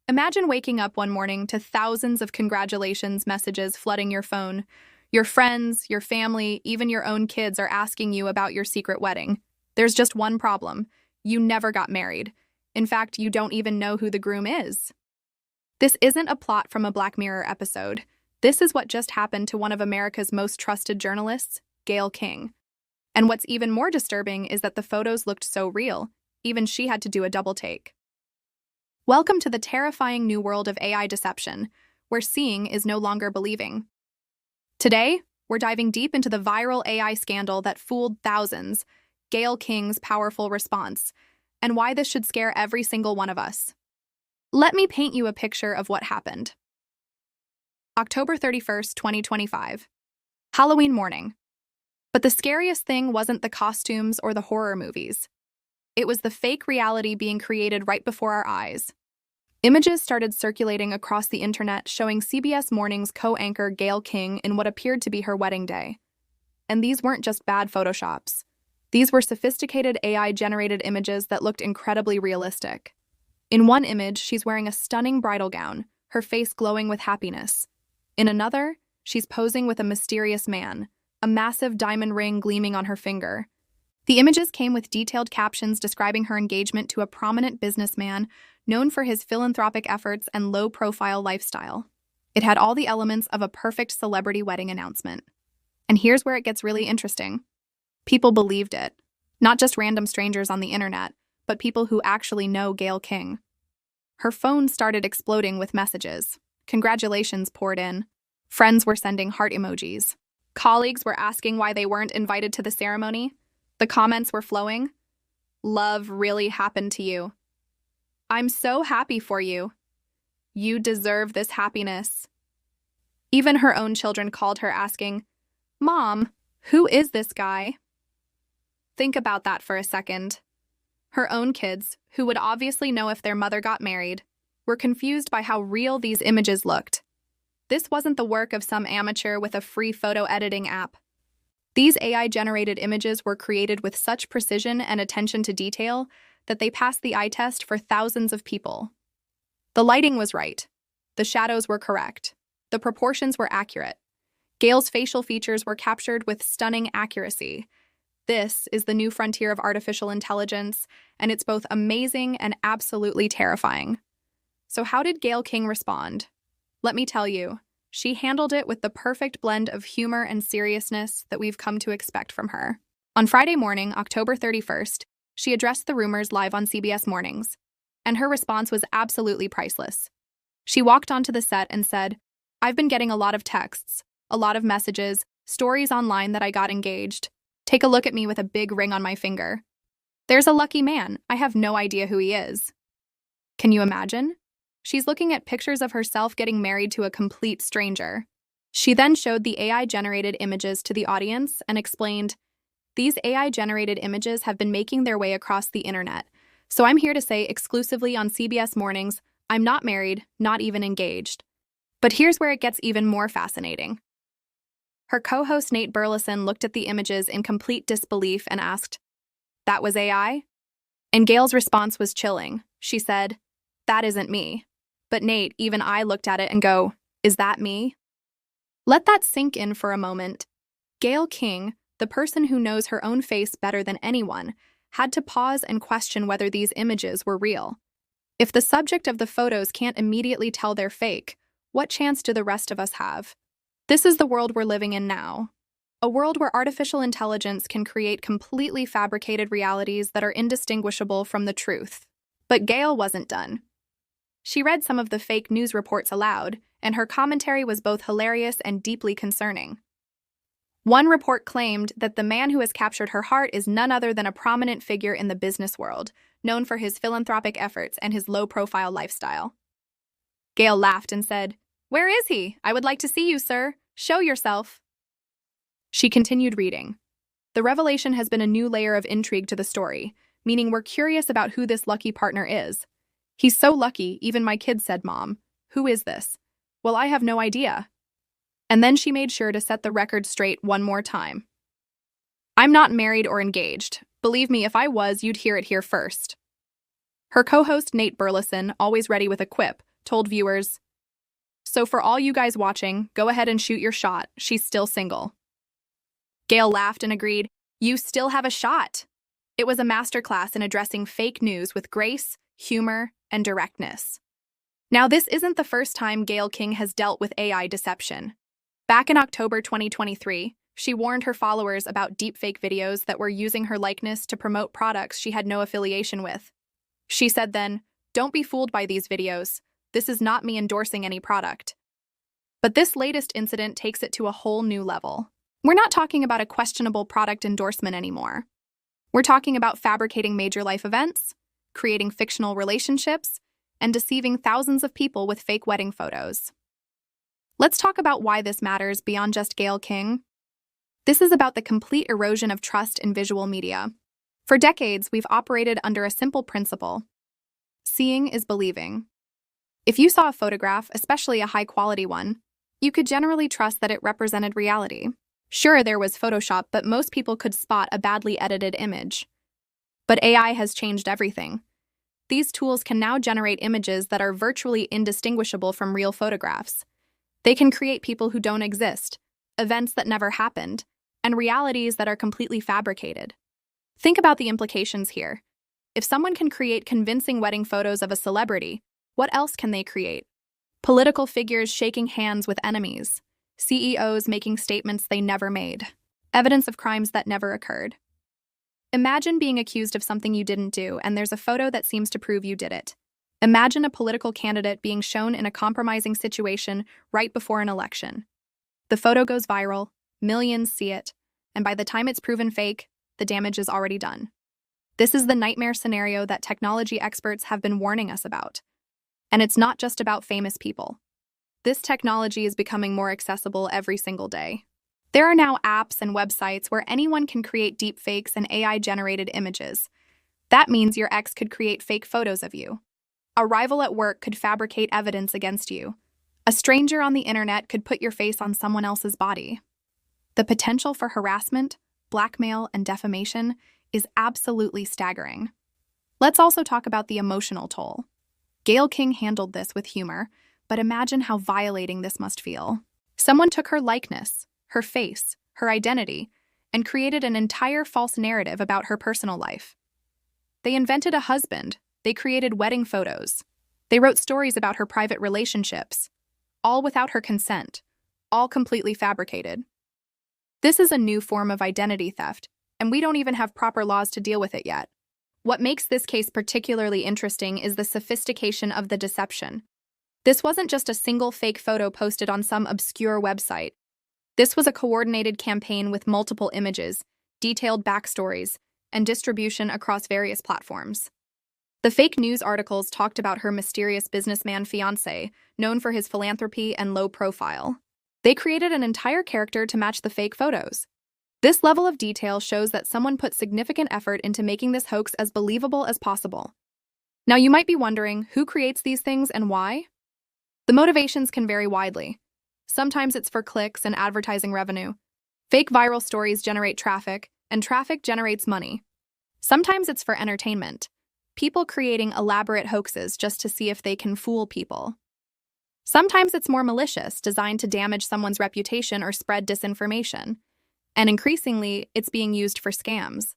Imagine waking up one morning to thousands of congratulations messages flooding your phone. Your friends, your family, even your own kids are asking you about your secret wedding. There's just one problem. You never got married. In fact, you don't even know who the groom is. This isn't a plot from a Black Mirror episode. This is what just happened to one of America's most trusted journalists, Gayle King. And what's even more disturbing is that the photos looked so real, even she had to do a double take. Welcome to the terrifying new world of AI deception, where seeing is no longer believing. Today, we're diving deep into the viral AI scandal that fooled thousands, Gayle King's powerful response, and why this should scare every single one of us. Let me paint you a picture of what happened. October 31st, 2025. Halloween morning. But the scariest thing wasn't the costumes or the horror movies. It was the fake reality being created right before our eyes. Images started circulating across the internet showing CBS Mornings co-anchor Gayle King in what appeared to be her wedding day. And these weren't just bad photoshops. These were sophisticated AI-generated images that looked incredibly realistic. In one image, she's wearing a stunning bridal gown, her face glowing with happiness. In another, she's posing with a mysterious man, a massive diamond ring gleaming on her finger. The images came with detailed captions describing her engagement to a prominent businessman known for his philanthropic efforts and low-profile lifestyle. It had all the elements of a perfect celebrity wedding announcement. And here's where it gets really interesting. People believed it. Not just random strangers on the internet, but people who actually know Gayle King. Her phone started exploding with messages. Congratulations poured in. Friends were sending heart emojis. Colleagues were asking why they weren't invited to the ceremony. The comments were flowing. Love really happened to you. I'm so happy for you. You deserve this happiness. Even her own children called her asking, "Mom, who is this guy?" Think about that for a second. Her own kids, who would obviously know if their mother got married, were confused by how real these images looked. This wasn't the work of some amateur with a free photo editing app. These AI-generated images were created with such precision and attention to detail that they passed the eye test for thousands of people. The lighting was right. The shadows were correct. The proportions were accurate. Gayle's facial features were captured with stunning accuracy. This is the new frontier of artificial intelligence, and it's both amazing and absolutely terrifying. So how did Gayle King respond? Let me tell you. She handled it with the perfect blend of humor and seriousness that we've come to expect from her. On Friday morning, October 31st, she addressed the rumors live on CBS Mornings, and her response was absolutely priceless. She walked onto the set and said, "I've been getting a lot of texts, a lot of messages, stories online that I got engaged. Take a look at me with a big ring on my finger. There's a lucky man. I have no idea who he is." Can you imagine? She's looking at pictures of herself getting married to a complete stranger. She then showed the AI-generated images to the audience and explained, "These AI-generated images have been making their way across the internet, so I'm here to say exclusively on CBS Mornings, I'm not married, not even engaged." But here's where it gets even more fascinating. Her co-host Nate Burleson looked at the images in complete disbelief and asked, "That was AI?" And Gayle's response was chilling. She said, "That isn't me." But Nate, even I looked at it and go, "Is that me?" Let that sink in for a moment. Gayle King, the person who knows her own face better than anyone, had to pause and question whether these images were real. If the subject of the photos can't immediately tell they're fake, what chance do the rest of us have? This is the world we're living in now. A world where artificial intelligence can create completely fabricated realities that are indistinguishable from the truth. But Gayle wasn't done. She read some of the fake news reports aloud, and her commentary was both hilarious and deeply concerning. One report claimed that the man who has captured her heart is none other than a prominent figure in the business world, known for his philanthropic efforts and his low-profile lifestyle. Gayle laughed and said, "Where is he? I would like to see you, sir. Show yourself." She continued reading. The revelation has been a new layer of intrigue to the story, meaning we're curious about who this lucky partner is. "He's so lucky, even my kids said, 'Mom, who is this?' Well, I have no idea." And then she made sure to set the record straight one more time. "I'm not married or engaged. Believe me, if I was, you'd hear it here first." Her co-host Nate Burleson, always ready with a quip, told viewers, "So for all you guys watching, go ahead and shoot your shot. She's still single." Gayle laughed and agreed, "You still have a shot." It was a masterclass in addressing fake news with grace, humor, and directness. Now, this isn't the first time Gayle King has dealt with AI deception. Back in October 2023, she warned her followers about deepfake videos that were using her likeness to promote products she had no affiliation with. She said then, "Don't be fooled by these videos. This is not me endorsing any product." But this latest incident takes it to a whole new level. We're not talking about a questionable product endorsement anymore. We're talking about fabricating major life events, creating fictional relationships, and deceiving thousands of people with fake wedding photos. Let's talk about why this matters beyond just Gayle King. This is about the complete erosion of trust in visual media. For decades, we've operated under a simple principle: seeing is believing. If you saw a photograph, especially a high-quality one, you could generally trust that it represented reality. Sure, there was Photoshop, but most people could spot a badly edited image. But AI has changed everything. These tools can now generate images that are virtually indistinguishable from real photographs. They can create people who don't exist, events that never happened, and realities that are completely fabricated. Think about the implications here. If someone can create convincing wedding photos of a celebrity, what else can they create? Political figures shaking hands with enemies, CEOs making statements they never made, evidence of crimes that never occurred. Imagine being accused of something you didn't do, and there's a photo that seems to prove you did it. Imagine a political candidate being shown in a compromising situation right before an election. The photo goes viral, millions see it, and by the time it's proven fake, the damage is already done. This is the nightmare scenario that technology experts have been warning us about. And it's not just about famous people. This technology is becoming more accessible every single day. There are now apps and websites where anyone can create deepfakes and AI-generated images. That means your ex could create fake photos of you. A rival at work could fabricate evidence against you. A stranger on the internet could put your face on someone else's body. The potential for harassment, blackmail, and defamation is absolutely staggering. Let's also talk about the emotional toll. Gayle King handled this with humor, but imagine how violating this must feel. Someone took her likeness, her face, her identity, and created an entire false narrative about her personal life. They invented a husband, they created wedding photos, they wrote stories about her private relationships, all without her consent, all completely fabricated. This is a new form of identity theft, and we don't even have proper laws to deal with it yet. What makes this case particularly interesting is the sophistication of the deception. This wasn't just a single fake photo posted on some obscure website. This was a coordinated campaign with multiple images, detailed backstories, and distribution across various platforms. The fake news articles talked about her mysterious businessman fiancé, known for his philanthropy and low profile. They created an entire character to match the fake photos. This level of detail shows that someone put significant effort into making this hoax as believable as possible. Now, you might be wondering, who creates these things and why? The motivations can vary widely. Sometimes it's for clicks and advertising revenue. Fake viral stories generate traffic, and traffic generates money. Sometimes it's for entertainment. People creating elaborate hoaxes just to see if they can fool people. Sometimes it's more malicious, designed to damage someone's reputation or spread disinformation. And increasingly, it's being used for scams.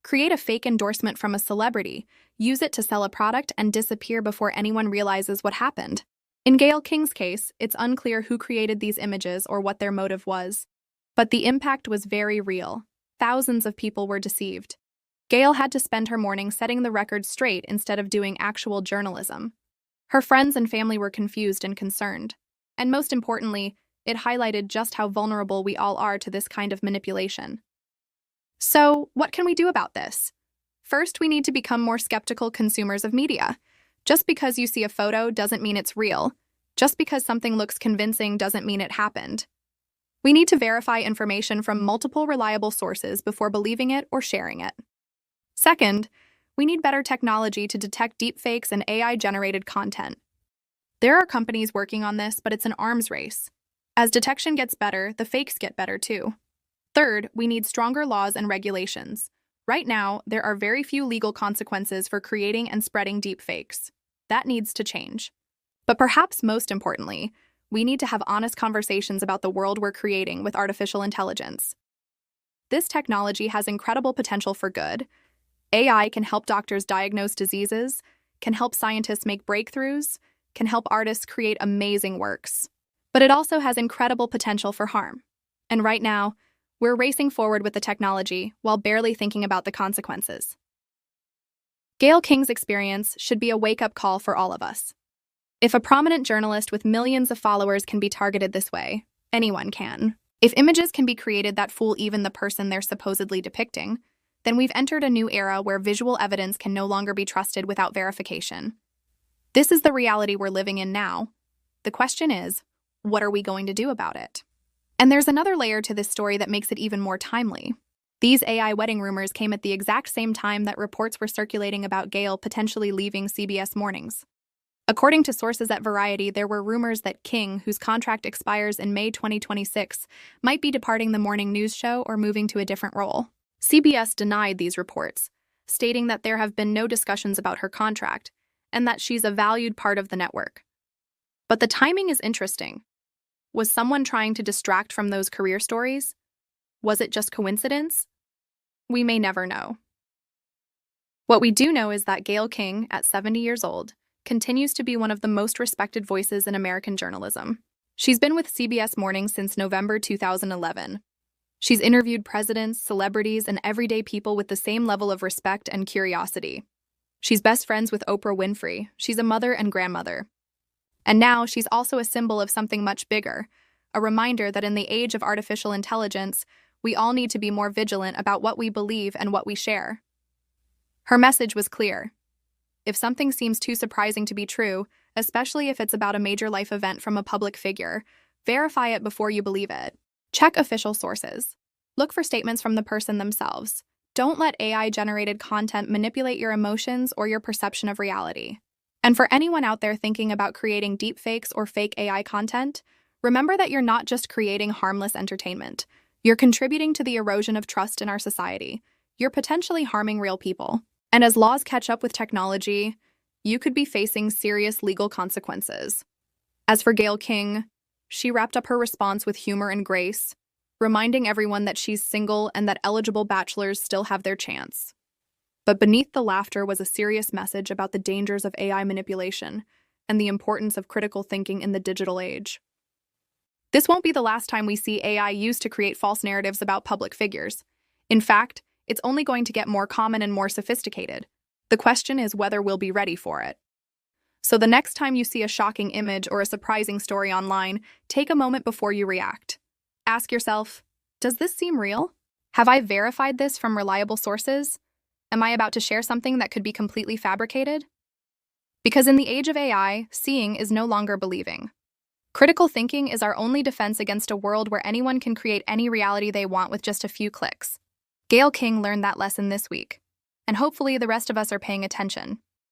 Create a fake endorsement from a celebrity, use it to sell a product, and disappear before anyone realizes what happened. In Gayle King's case, it's unclear who created these images or what their motive was. But the impact was very real. Thousands of people were deceived. Gayle had to spend her morning setting the record straight instead of doing actual journalism. Her friends and family were confused and concerned. And most importantly, it highlighted just how vulnerable we all are to this kind of manipulation. So, what can we do about this? First, we need to become more skeptical consumers of media. Just because you see a photo doesn't mean it's real. Just because something looks convincing doesn't mean it happened. We need to verify information from multiple reliable sources before believing it or sharing it. Second, we need better technology to detect deepfakes and AI-generated content. There are companies working on this, but it's an arms race. As detection gets better, the fakes get better too. Third, we need stronger laws and regulations. Right now, there are very few legal consequences for creating and spreading deepfakes. That needs to change. But perhaps most importantly, we need to have honest conversations about the world we're creating with artificial intelligence. This technology has incredible potential for good. AI can help doctors diagnose diseases, can help scientists make breakthroughs, can help artists create amazing works. But it also has incredible potential for harm. And right now, we're racing forward with the technology while barely thinking about the consequences. Gayle King's experience should be a wake-up call for all of us. If a prominent journalist with millions of followers can be targeted this way, anyone can. If images can be created that fool even the person they're supposedly depicting, then we've entered a new era where visual evidence can no longer be trusted without verification. This is the reality we're living in now. The question is, what are we going to do about it? And there's another layer to this story that makes it even more timely. These AI wedding rumors came at the exact same time that reports were circulating about Gayle potentially leaving CBS Mornings. According to sources at Variety, there were rumors that King, whose contract expires in May 2026, might be departing the morning news show or moving to a different role. CBS denied these reports, stating that there have been no discussions about her contract and that she's a valued part of the network. But the timing is interesting. Was someone trying to distract from those career stories? Was it just coincidence? We may never know. What we do know is that Gayle King, at 70 years old, continues to be one of the most respected voices in American journalism. She's been with CBS Mornings since November 2011. She's interviewed presidents, celebrities, and everyday people with the same level of respect and curiosity. She's best friends with Oprah Winfrey. She's a mother and grandmother. And now she's also a symbol of something much bigger, a reminder that in the age of artificial intelligence, we all need to be more vigilant about what we believe and what we share. Her message was clear. If something seems too surprising to be true, especially if it's about a major life event from a public figure, verify it before you believe it. Check official sources. Look for statements from the person themselves. Don't let AI-generated content manipulate your emotions or your perception of reality. And for anyone out there thinking about creating deepfakes or fake AI content, remember that you're not just creating harmless entertainment. You're contributing to the erosion of trust in our society. You're potentially harming real people. And as laws catch up with technology, you could be facing serious legal consequences. As for Gayle King, she wrapped up her response with humor and grace, reminding everyone that she's single and that eligible bachelors still have their chance. But beneath the laughter was a serious message about the dangers of AI manipulation and the importance of critical thinking in the digital age. This won't be the last time we see AI used to create false narratives about public figures. In fact, it's only going to get more common and more sophisticated. The question is whether we'll be ready for it. So the next time you see a shocking image or a surprising story online, take a moment before you react. Ask yourself, does this seem real? Have I verified this from reliable sources? Am I about to share something that could be completely fabricated? Because in the age of AI, seeing is no longer believing. Critical thinking is our only defense against a world where anyone can create any reality they want with just a few clicks. Gayle King learned that lesson this week, and hopefully the rest of us are paying attention.